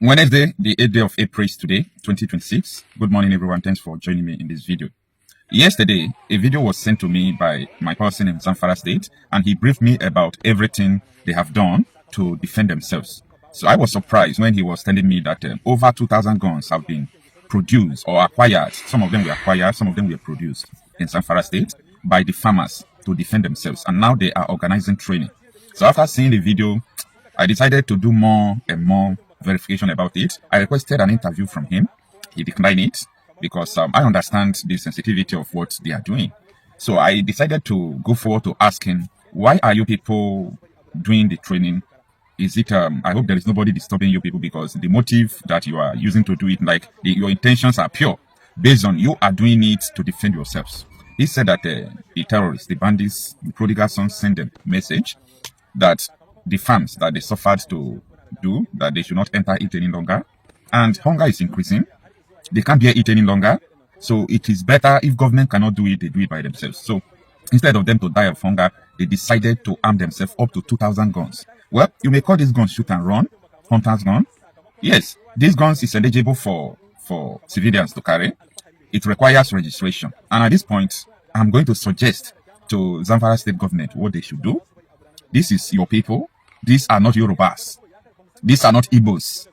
Wednesday, the 8th day of April is today, 2026. Good morning, everyone. Thanks for joining me in this video. Yesterday, a video was sent to me by my person in Zamfara State, and he briefed me about everything they have done to defend themselves. So I was surprised when he was telling me that over 2,000 guns have been produced or acquired. Some of them were acquired, some of them were produced in Zamfara State by the farmers to defend themselves. And now they are organizing training. So after seeing the video, I decided to do more and more verification about it. I requested an interview from him. He declined it because I understand the sensitivity of what they are doing. So I decided to go forward to ask him, why are you people doing the training? Is it, I hope there is nobody disturbing you people, because the motive that you are using to do it, like your intentions are pure, based on you are doing it to defend yourselves. He said that the terrorists, the bandits, the prodigal sons sent them message that the farms that they suffered to do, that they should not enter it any longer, and hunger is increasing. They can't bear it any longer. So it is better if government cannot do it, they do it by themselves. So instead of them to die of hunger, they decided to arm themselves up to 2,000 guns. Well, you may call these guns shoot and run, hunter's gun. Yes, these guns is eligible for civilians to carry. It requires registration. And at this point, I'm going to suggest to Zamfara State government what they should do. This is your people. These are not Yorubas. These are not Igbos.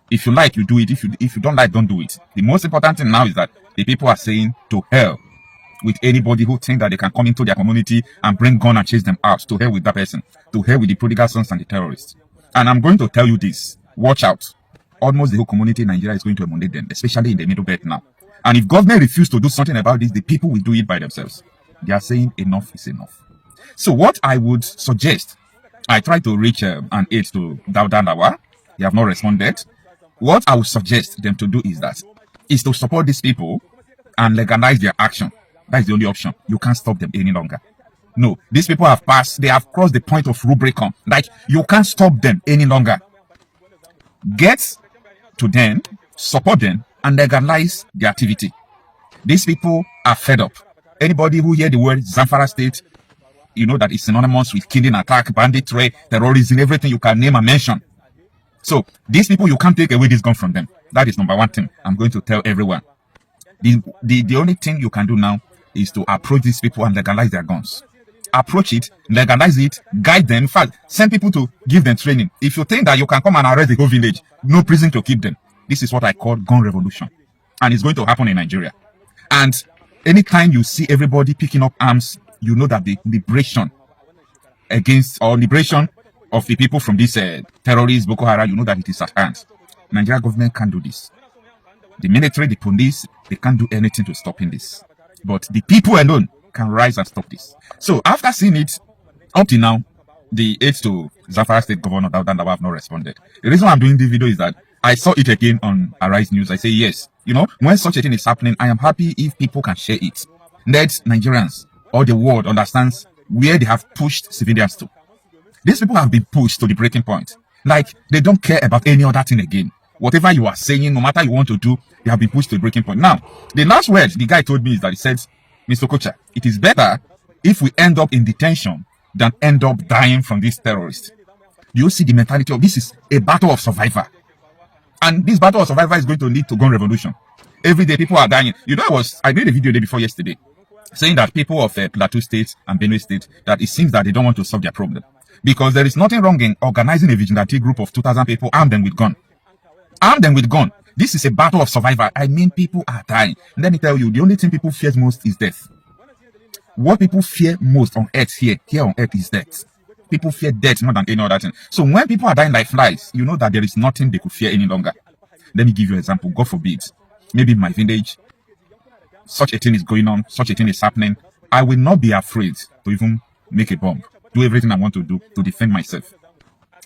If you like, you do it. If you don't like, don't do it. The most important thing now is that the people are saying to hell with anybody who think that they can come into their community and bring gun and chase them out. To hell with that person. To hell with the prodigal sons and the terrorists. And I'm going to tell you this. Watch out. Almost the whole community in Nigeria is going to emulate them, especially in the Middle Belt now. And if government refuses to do something about this, the people will do it by themselves. They are saying enough is enough. So what I would suggest, I tried to reach an aide to Dauda Lawal. They have not responded. What I would suggest them to do is to support these people and legalize their action. That is the only option. You can't stop them any longer. No, these people have passed. They have crossed the point of Rubicon. Like, you can't stop them any longer. Get to them, support them, and legalize the activity. These people are fed up. Anybody who hear the word Zamfara State, you know that it's synonymous with killing, attack, banditry, terrorism, everything you can name and mention. So these people, you can't take away this gun from them. That is number one thing I'm going to tell everyone. The only thing you can do now is to approach these people and legalize their guns. Approach it, legalize it, guide them. In fact, send people to give them training. If you think that you can come and arrest the whole village, no prison to keep them. This is what I call gun revolution. And it's going to happen in Nigeria. And anytime you see everybody picking up arms, you know that the liberation against, or liberation of the people from this terrorist Boko Haram, you know that it is at hand. Nigeria government can't do this. The military, the police, they can't do anything to stopping this. But the people alone can rise and stop this. So after seeing it, up to now, the aides to Zamfara State Governor Dauda Lawal have not responded. The reason why I'm doing this video is that I saw it again on Arise News. I say, yes, you know, when such a thing is happening, I am happy if people can share it. Let Nigerians or the world understands where they have pushed civilians to. These people have been pushed to the breaking point. Like, they don't care about any other thing again. Whatever you are saying, no matter you want to do, they have been pushed to the breaking point. Now, the last word the guy told me is that he said, Mr. Kocha, it is better if we end up in detention than end up dying from these terrorists. You see the mentality of this is a battle of survivor. And this battle of survivor is going to lead to gun revolution. Every day people are dying. You know, I made a video day before yesterday saying that people of Plateau State and Benue State, that it seems that they don't want to solve their problem. Because there is nothing wrong in organizing a vigilante group of 2,000 people, arm them with gun. Arm them with gun. This is a battle of survivor. I mean, people are dying. Let me tell you, the only thing people fear most is death. What people fear most on earth here on earth is death. People fear death more than any other thing. So when people are dying like flies, you know that there is nothing they could fear any longer. Let me give you an example. God forbid, maybe in my village, such a thing is going on, such a thing is happening. I will not be afraid to even make a bomb. Do everything I want to do to defend myself.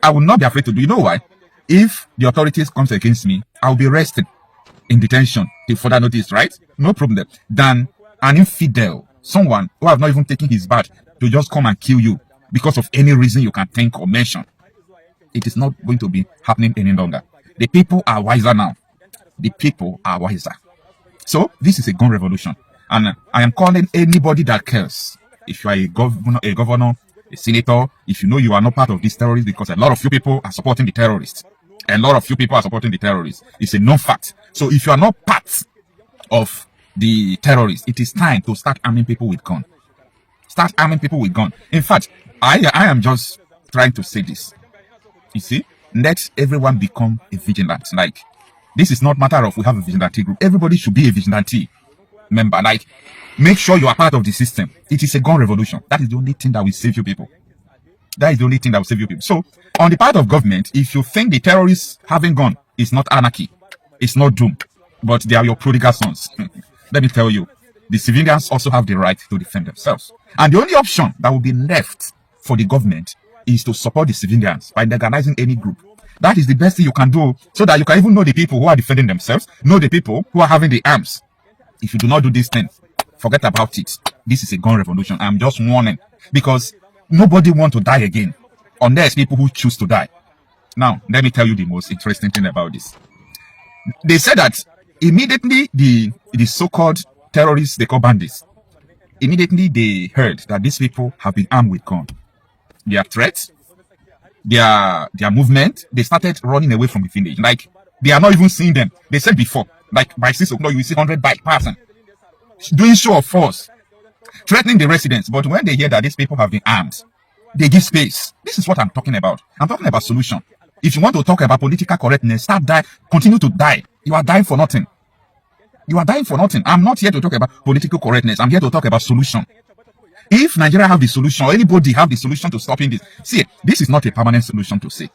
I will not be afraid to do. You know why? If the authorities comes against me, I'll be arrested in detention till further notice, right? No problem. Than an infidel, someone who have not even taken his bath to just come and kill you because of any reason you can think or mention. It is not going to be happening any longer. The people are wiser now. The people are wiser. So this is a gun revolution. And I am calling anybody that cares. If you are a governor, a senator, if you know you are not part of this terrorist, because a lot of you people are supporting the terrorists. a lot of you people are supporting the terrorists. It's a known fact. So if you are not part of the terrorists, it is time to start arming people with gun. Start arming people with gun. In fact, I am just trying to say this. You see, let everyone become a vigilante. Like, this is not matter of we have a vigilante group. Everybody should be a vigilante member. Like, make sure you are part of the system. It is a gun revolution. That is the only thing that will save you people. That is the only thing that will save you people. So, on the part of government, if you think the terrorists having gun is not anarchy, it's not doom, but they are your prodigal sons, let me tell you, the civilians also have the right to defend themselves. And the only option that will be left for the government is to support the civilians by legalizing any group. That is the best thing you can do, so that you can even know the people who are defending themselves, know the people who are having the arms. If you do not do this thing, forget about it. This is a gun revolution. I'm just warning, because nobody wants to die again, unless people who choose to die. Now, let me tell you the most interesting thing about this. They said that immediately the so-called terrorists, they call bandits, immediately they heard that these people have been armed with guns. Their threats, their movement, they started running away from the village. Like, they are not even seeing them. They said before, like by 6 o'clock, you will see 100 bike passing, doing show of force, threatening the residents. But when they hear that these people have been armed, they give space. This is what I'm talking about. I'm talking about solution. If you want to talk about political correctness, start die, continue to die. You are dying for nothing. You are dying for nothing. I'm not here to talk about political correctness. I'm here to talk about solution. If Nigeria have the solution, or anybody have the solution to stopping this, see, this is not a permanent solution to say.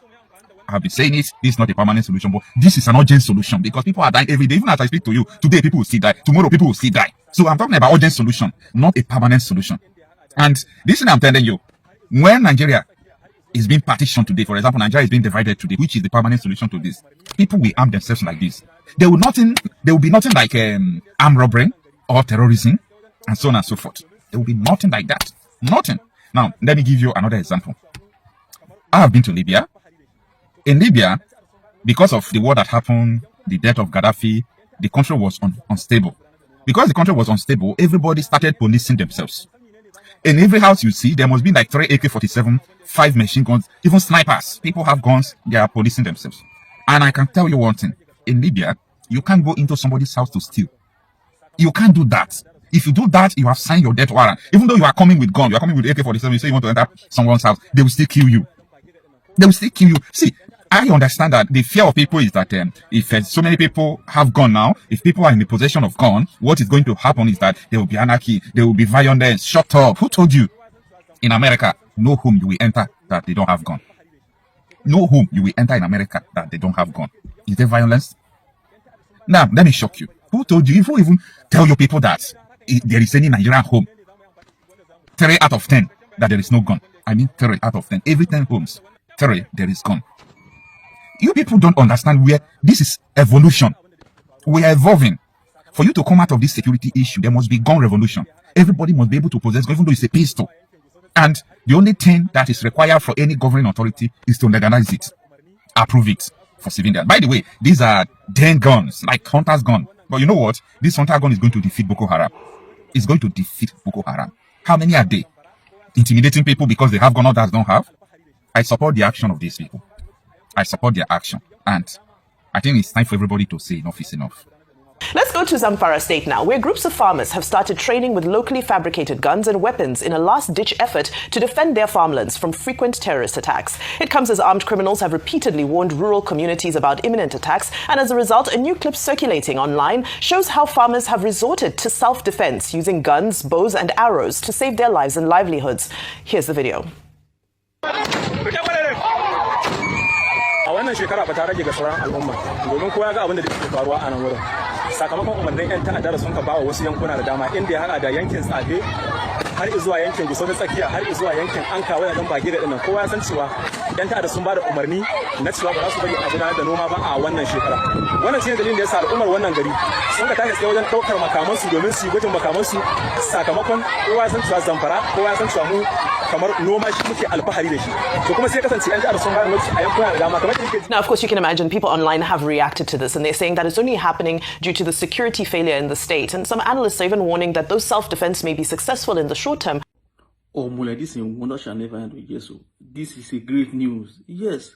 I've been saying it, this is not a permanent solution, but this is an urgent solution, because people are dying every day. Even as I speak to you, today people will still die, tomorrow people will still die. So I'm talking about urgent solution, not a permanent solution. And this thing I'm telling you, when Nigeria is being partitioned today, for example, Nigeria is being divided today, which is the permanent solution to this, people will arm themselves like this. There will be nothing like armed robbery or terrorism and so on and so forth. There will be nothing like that. Nothing. Now, let me give you another example. I have been to Libya. In Libya, because of the war that happened, the death of Gaddafi, the country was unstable. Because the country was unstable, everybody started policing themselves. In every house you see, there must be like 3 AK-47, 5 machine guns, even snipers. People have guns, they are policing themselves. And I can tell you one thing. In Libya, you can't go into somebody's house to steal. You can't do that. If you do that, you have signed your death warrant. Even though you are coming with gun, you are coming with AK-47, you say you want to enter someone's house, they will still kill you. They will still kill you. See, I understand that the fear of people is that if so many people have gun now, if people are in the possession of gun, what is going to happen is that there will be anarchy, there will be violence. Shut up. Who told you? In America, no home you will enter that they don't have gun. No home you will enter in America that they don't have gun. Is there violence? Now, let me shock you. Who told you? If you even tell your people that there is any Nigerian home, 3 out of 10 that there is no gun. I mean 3 out of 10. Every 10 homes, 3 there is gun. You people don't understand where this is evolution. We are evolving. For you to come out of this security issue, there must be gun revolution. Everybody must be able to possess gun, even though it's a pistol. And the only thing that is required for any governing authority is to legalize it, approve it for civilians. By the way, these are 10 guns, like Hunter's gun. But you know what? This Hunter gun is going to defeat Boko Haram. It's going to defeat Boko Haram. How many are they? Intimidating people because they have gun, others don't have? I support the action of these people. I support their action. And I think it's time for everybody to say enough is enough. Let's go to Zamfara State now, where groups of farmers have started training with locally fabricated guns and weapons in a last-ditch effort to defend their farmlands from frequent terrorist attacks. It comes as armed criminals have repeatedly warned rural communities about imminent attacks, and as a result, a new clip circulating online shows how farmers have resorted to self-defense using guns, bows and arrows to save their lives and livelihoods. Here's the video. wannan shekara ba ta rage ga sauran al'umma domin kowa ga abin da yake faruwa a nan wurin sakamakon umarnin yan ta'adda da sun ka bawa wasu yankuna da dama inda ya hada da yankin Tsafe har zuwa yankin Gusau ta tsakiya har zuwa yankin Anka waya dan bage da dinnan kowa ya san cewa yan ta'adda sun bada umarni na cewa ba za su bari a gudanar da noma ba a wannan shekara. Wannan shine dalilin da yasa al'ummar wannan gari sun ka tashi tsaye wajen daukar makamansu domin su yi gwajin makamansu sakamakon kowa ya san cewa Zamfara kowa ya san cewa mu kamar noma shi muke alfahari da shi to kuma sai kasance yan ta'adda sun bada notice a yankuna da dama kamar Now, of course, you can imagine people online have reacted to this, and they're saying that it's only happening due to the security failure in the state. And some analysts are even warning that those self-defense may be successful in the short term. Oh, Mula, this in wonder shall never end with Jesus. This is a great news. Yes,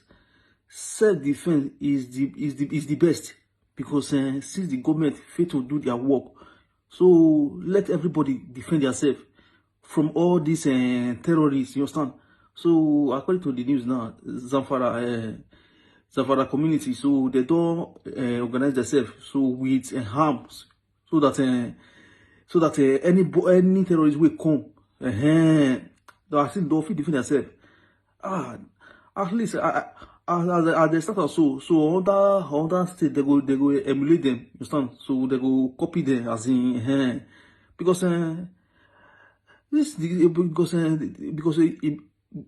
self-defense is the best, because since the government fail to do their work, so let everybody defend themselves from all these terrorists, you understand? So according to the news now, Zamfara community, so they don't organize themselves so with arms, so that any terrorist will come, they don't fit defend themselves. At least as they start out, so other state they go emulate them, you understand? So they go copy them, as in because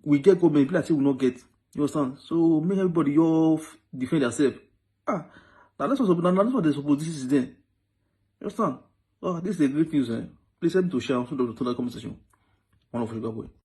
we get government, people like say we not get, you understand? So make everybody all defend themselves. Now that's what they suppose. This is them, you understand? This is a great news. Please help me to share, so to the comment section. One of you, boy.